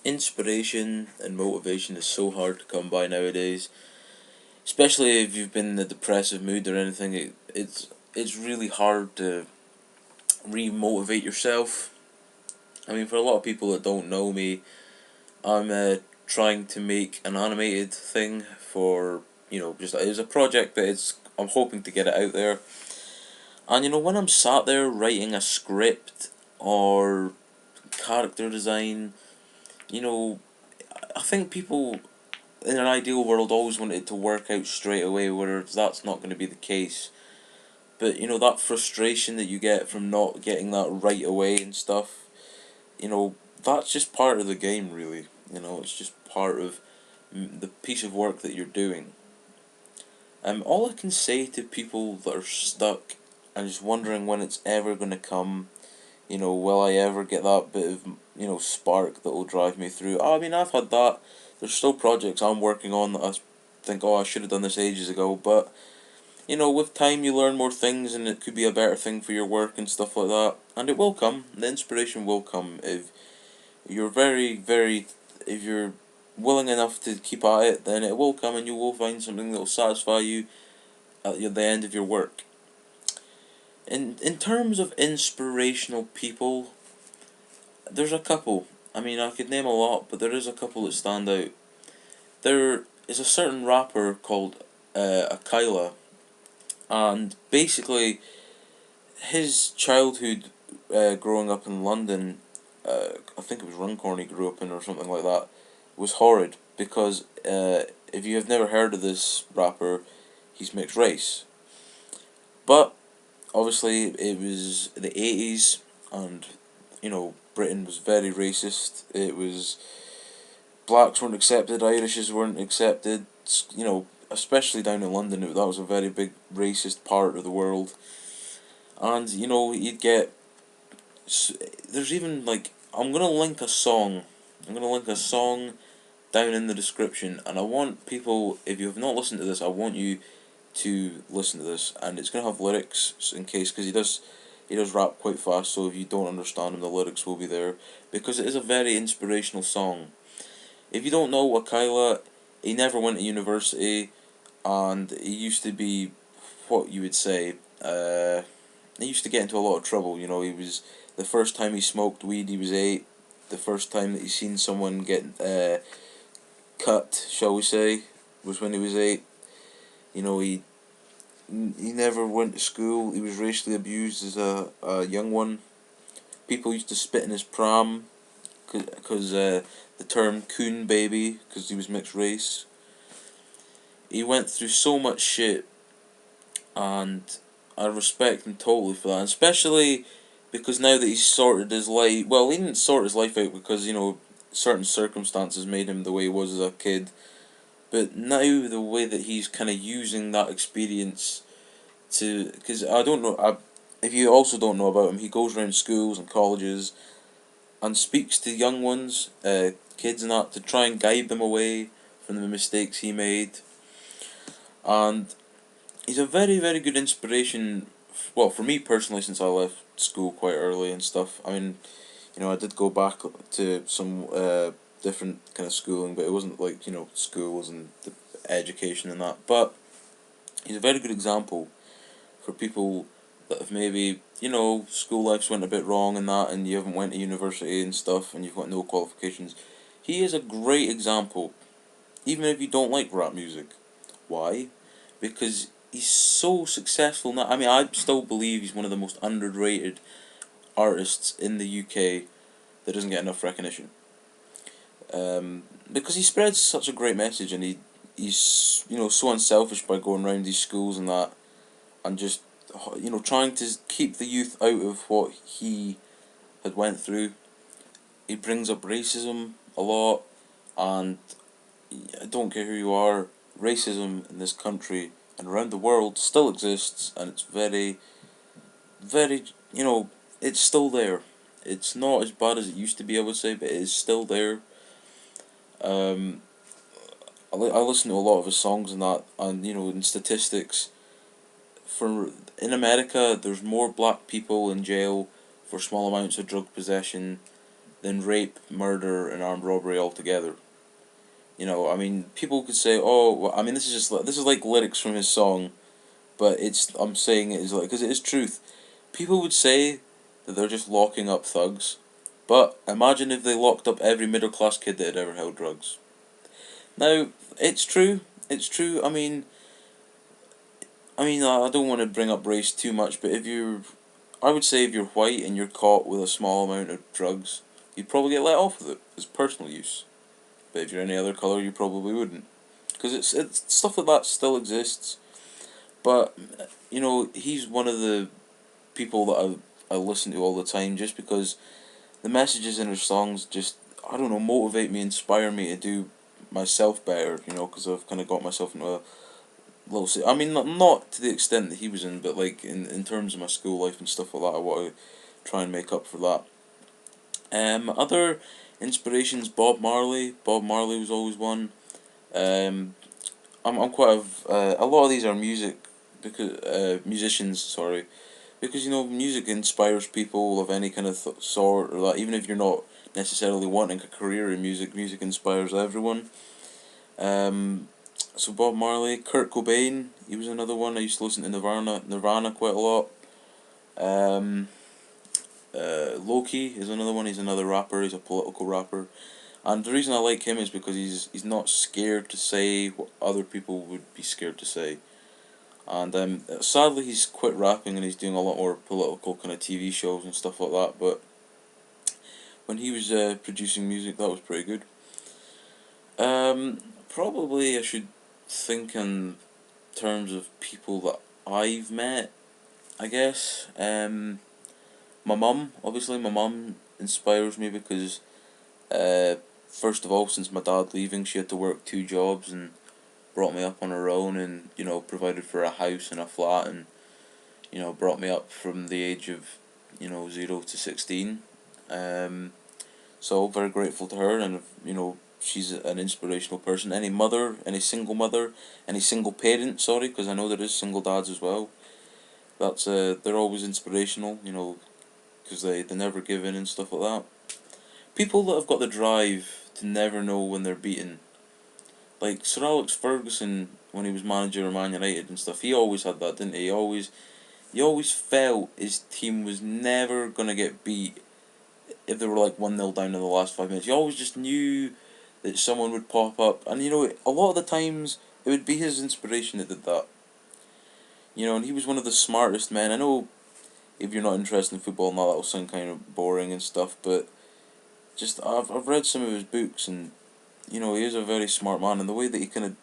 Inspiration and motivation is so hard to come by nowadays, especially if you've been in a depressive mood or anything. It's really hard to re-motivate yourself. I mean, for a lot of people that don't know me, I'm trying to make an animated thing for, just it's a project that I'm hoping to get it out there. And when I'm sat there writing a script or character design, you know, I think people in an ideal world always want it to work out straight away, whereas that's not going to be the case. But that frustration that you get from not getting that right away and stuff, that's just part of the game, really. It's just part of the piece of work that you're doing. All I can say to people that are stuck and just wondering when it's ever going to come, will I ever get that bit of, spark that will drive me through? I mean, I've had that. There's still projects I'm working on that I think, oh, I should have done this ages ago, but, with time you learn more things and it could be a better thing for your work and stuff like that. And it will come. The inspiration will come if you're if you're willing enough to keep at it, then it will come and you will find something that will satisfy you at the end of your work. In terms of inspirational people, there's a couple. I mean, I could name a lot, but there is a couple that stand out. There is a certain rapper called Akila, and basically his childhood growing up in London, I think it was Runcorn he grew up in or something like that, was horrid because if you have never heard of this rapper, he's mixed race. But obviously it was the 80s and Britain was very racist. It was blacks weren't accepted, Irishes weren't accepted, especially down in London. That was a very big racist part of the world. And you'd get there's even like I'm gonna link a song down in the description, and I want people, if you have not listened to this, I want you to listen to this, and it's gonna have lyrics in case, because he does rap quite fast, so if you don't understand him, the lyrics will be there, because it is a very inspirational song. If you don't know Wakila, he never went to university, and he used to be, what you would say, he used to get into a lot of trouble. He was, the first time he smoked weed, he was 8. The first time that he seen someone get cut, shall we say, was when he was 8. He never went to school. He was racially abused as a young one. People used to spit in his pram because the term coon baby, because he was mixed race. He went through so much shit, and I respect him totally for that, especially because now that he's sorted his life, well, he didn't sort his life out because certain circumstances made him the way he was as a kid, but now the way that he's kind of using that experience to, because I don't know, if you also don't know about him, he goes around schools and colleges and speaks to young ones, kids and that, to try and guide them away from the mistakes he made, and he's a very, very good inspiration. Well, for me personally, since I left school quite early and stuff. I mean, I did go back to some different kind of schooling, but it wasn't like schools and the education and that. But he's a very good example for people that have maybe school life's went a bit wrong and that, and you haven't went to university and stuff, and you've got no qualifications. He is a great example, even if you don't like rap music. Why? Because he's so successful now. I mean, I still believe he's one of the most underrated artists in the UK that doesn't get enough recognition. Because he spreads such a great message, and he's so unselfish by going around these schools and that, and just trying to keep the youth out of what he had went through. He brings up racism a lot, and I don't care who you are, racism in this country and around the world still exists, and it's very, very, it's still there. It's not as bad as it used to be, I would say, but it is still there. Um, I listen to a lot of his songs and that, and in statistics, for in America, there's more black people in jail for small amounts of drug possession than rape, murder, and armed robbery altogether. You know, I mean, people could say, "Oh, well, I mean, this is like lyrics from his song," but I'm saying it is like because it is truth. People would say that they're just locking up thugs, but imagine if they locked up every middle class kid that had ever held drugs. Now, it's true. It's true. I don't want to bring up race too much, but I would say if you're white and you're caught with a small amount of drugs, you'd probably get let off with it as personal use. But if you're any other color, you probably wouldn't, because it's stuff like that still exists. But you know, he's one of the people that I listen to all the time, just because the messages in his songs just, I don't know, motivate me, inspire me to do myself better. You know, because I've kind of got myself into a little. I mean, not to the extent that he was in, but like in terms of my school life and stuff like that, I want to try and make up for that. Other inspirations, Bob Marley. Bob Marley was always one. Um, I'm quite a lot of these are musicians, sorry, because you know music inspires people of any kind of sort, or that even if you're not necessarily wanting a career in music, music inspires everyone. Um, so Bob Marley, Kurt Cobain, he was another one. I used to listen to Nirvana quite a lot. Um, Loki is another one. He's another rapper. He's a political rapper, and the reason I like him is because he's not scared to say what other people would be scared to say. And sadly, he's quit rapping and he's doing a lot more political kind of TV shows and stuff like that. But when he was producing music, that was pretty good. Probably I should think in terms of people that I've met. I guess. My mum, obviously, my mum inspires me because, first of all, since my dad leaving, she had to work two jobs and brought me up on her own, and you know provided for a house and a flat, and you know brought me up from the age of 0 to 16. Um, so very grateful to her, and you know she's an inspirational person. Any mother, any single mother, any single parent. Sorry, because I know there is single dads as well. That's they're always inspirational. You know, because they never give in and stuff like that. People that have got the drive to never know when they're beaten. Like Sir Alex Ferguson when he was manager of Man United and stuff, he always had that, didn't he? He always felt his team was never gonna get beat if they were like 1-0 down in the last 5 minutes. He always just knew that someone would pop up, and you know a lot of the times it would be his inspiration that did that. You know, and he was one of the smartest men. I know if you're not interested in football and that, that'll sound kind of boring and stuff, but just I've read some of his books, and you know he is a very smart man, and the way that he kind of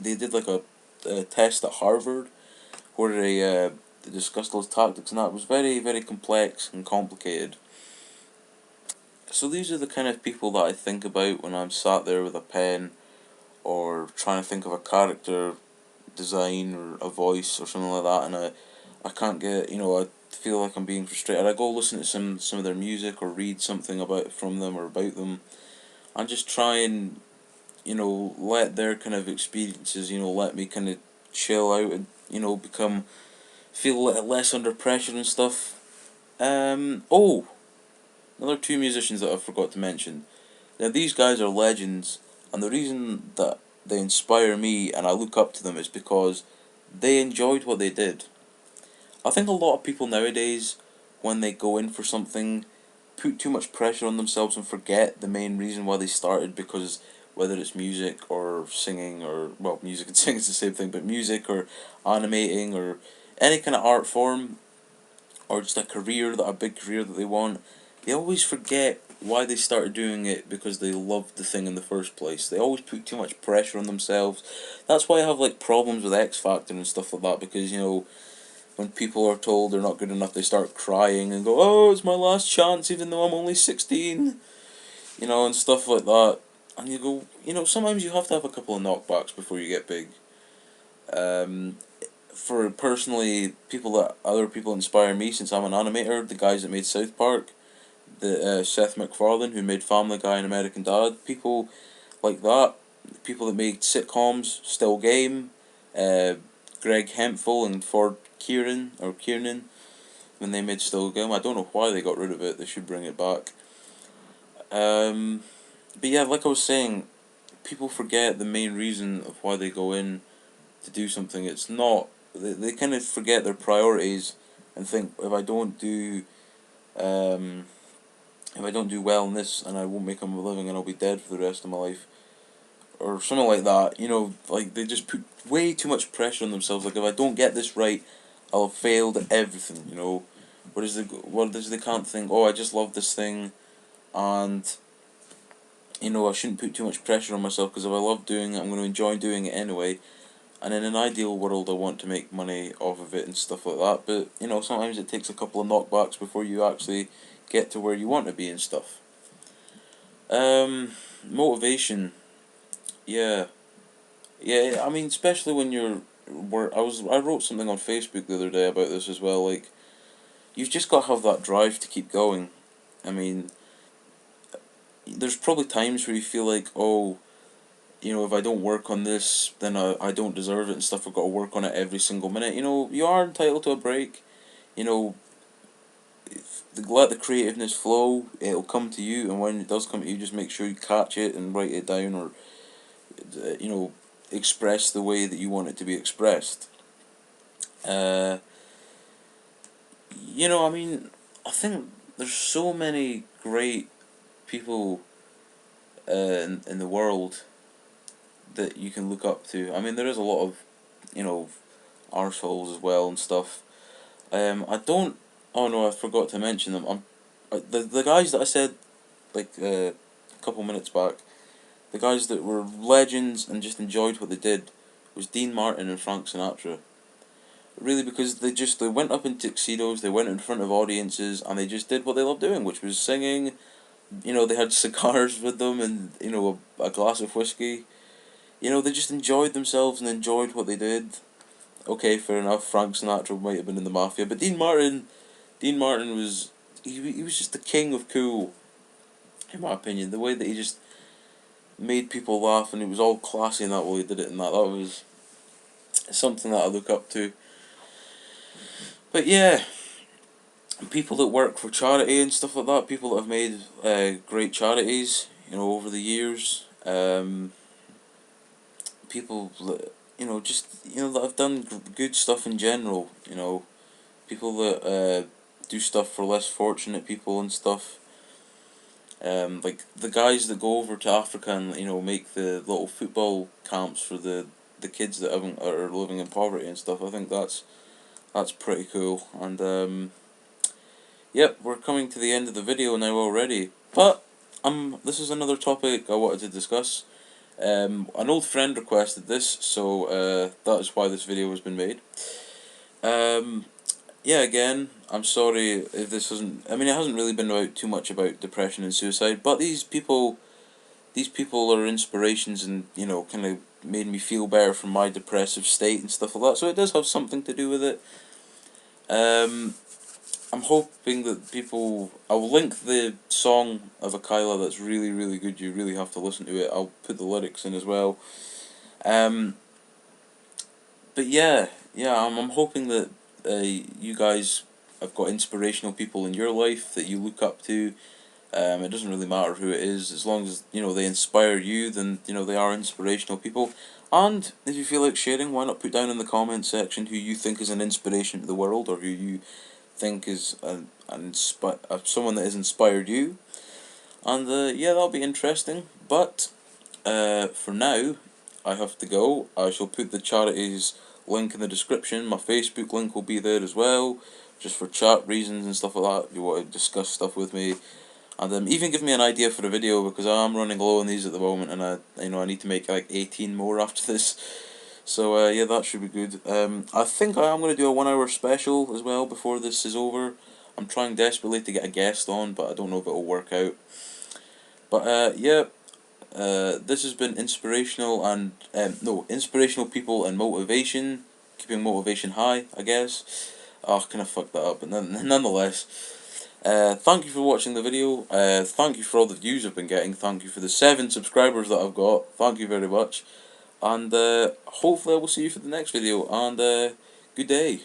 they did like a test at Harvard where they discussed those tactics, and that was very very complex and complicated. So these are the kind of people that I think about when I'm sat there with a pen or trying to think of a character design or a voice or something like that, and I can't get, I feel like I'm being frustrated. I go listen to some of their music or read something about from them or about them, and just try and let their kind of experiences let me kind of chill out and become feel less under pressure and stuff. Oh, another two musicians that I forgot to mention. Now these guys are legends, and the reason that they inspire me and I look up to them is because they enjoyed what they did. I think a lot of people nowadays, when they go in for something, put too much pressure on themselves and forget the main reason why they started, because whether it's music or singing or, well, music and singing is the same thing, but music or animating or any kind of art form or just a big career that they want, they always forget why they started doing it because they loved the thing in the first place. They always put too much pressure on themselves. That's why I have like problems with X Factor and stuff like that, because when people are told they're not good enough, they start crying and go, "Oh, it's my last chance, even though I'm only 16," and stuff like that. And you go, sometimes you have to have a couple of knockbacks before you get big. Um, for personally, other people inspire me since I'm an animator. The guys that made South Park, the Seth MacFarlane who made Family Guy and American Dad, people like that. People that made sitcoms, Still Game, uh, Greg Hemphill and Ford Kiernan when they made Still Game. I don't know why they got rid of it. They should bring it back. But yeah, like I was saying, people forget the main reason of why they go in to do something. It's not, they kind of forget their priorities and think, um, if I don't do well in this, and I won't make a living, and I'll be dead for the rest of my life, or something like that. Like they just put way too much pressure on themselves. Like, if I don't get this right, I'll have failed at everything. Whereas they can't think, oh, I just love this thing, and I shouldn't put too much pressure on myself, because if I love doing it, I'm going to enjoy doing it anyway. And in an ideal world, I want to make money off of it and stuff like that. But sometimes it takes a couple of knockbacks before you actually get to where you want to be and stuff. Motivation, yeah, yeah. I mean, especially when you're I wrote something on Facebook the other day about this as well. Like, you've just got to have that drive to keep going. I mean, there's probably times where you feel like, oh, if I don't work on this, then I don't deserve it and stuff. I've got to work on it every single minute. You are entitled to a break. You know, let the creativeness flow. It'll come to you, and when it does come to you, just make sure you catch it and write it down, or you know, express the way that you want it to be expressed. Uh, I mean, I think there's so many great people in the world that you can look up to. I mean, there is a lot of, you know, arseholes as well and stuff. I don't. Oh no, I forgot to mention them. The guys that I said like a couple minutes back. The guys that were legends and just enjoyed what they did was Dean Martin and Frank Sinatra. Really, because they went up in tuxedos, they went in front of audiences, and they just did what they loved doing, which was singing. They had cigars with them, and a glass of whiskey. They just enjoyed themselves and enjoyed what they did. Okay, fair enough. Frank Sinatra might have been in the mafia, but Dean Martin was he was just the king of cool, in my opinion. The way that he just made people laugh, and it was all classy in that way he did it, and that was something that I look up to. But yeah, people that work for charity and stuff like that, people that have made great charities, over the years. People that just that have done good stuff in general. People that do stuff for less fortunate people and stuff. Like the guys that go over to Africa and make the little football camps for the kids that haven't are living in poverty and stuff. I think that's pretty cool. And yep, we're coming to the end of the video now already. But this is another topic I wanted to discuss. An old friend requested this, so that is why this video has been made. Yeah, again, I'm sorry if this hasn't. I mean, it hasn't really been too much about depression and suicide, but these people are inspirations, and kind of made me feel better from my depressive state and stuff like that. So it does have something to do with it. I'm hoping that people. I will link the song of Akila that's really, really good. You really have to listen to it. I'll put the lyrics in as well. Um, but yeah, I'm hoping that you guys have got inspirational people in your life that you look up to. It doesn't really matter who it is, as long as they inspire you. Then they are inspirational people. And if you feel like sharing, why not put down in the comment section who you think is an inspiration to the world, or who you think is someone that has inspired you. And yeah, that'll be interesting. But for now, I have to go. I shall put the charities link in the description. My Facebook link will be there as well, just for chat reasons and stuff like that. If you want to discuss stuff with me, and even give me an idea for a video, because I am running low on these at the moment, and I need to make like 18 more after this. So yeah, that should be good. I think I am going to do a 1 hour special as well before this is over. I'm trying desperately to get a guest on, but I don't know if it'll work out. But yeah, this has been inspirational and inspirational people and motivation, keeping motivation high, I guess. Oh, I kind of fucked that up, but nonetheless. Thank you for watching the video. Thank you for all the views I've been getting. Thank you for the 7 subscribers that I've got. Thank you very much. And hopefully I will see you for the next video. And good day.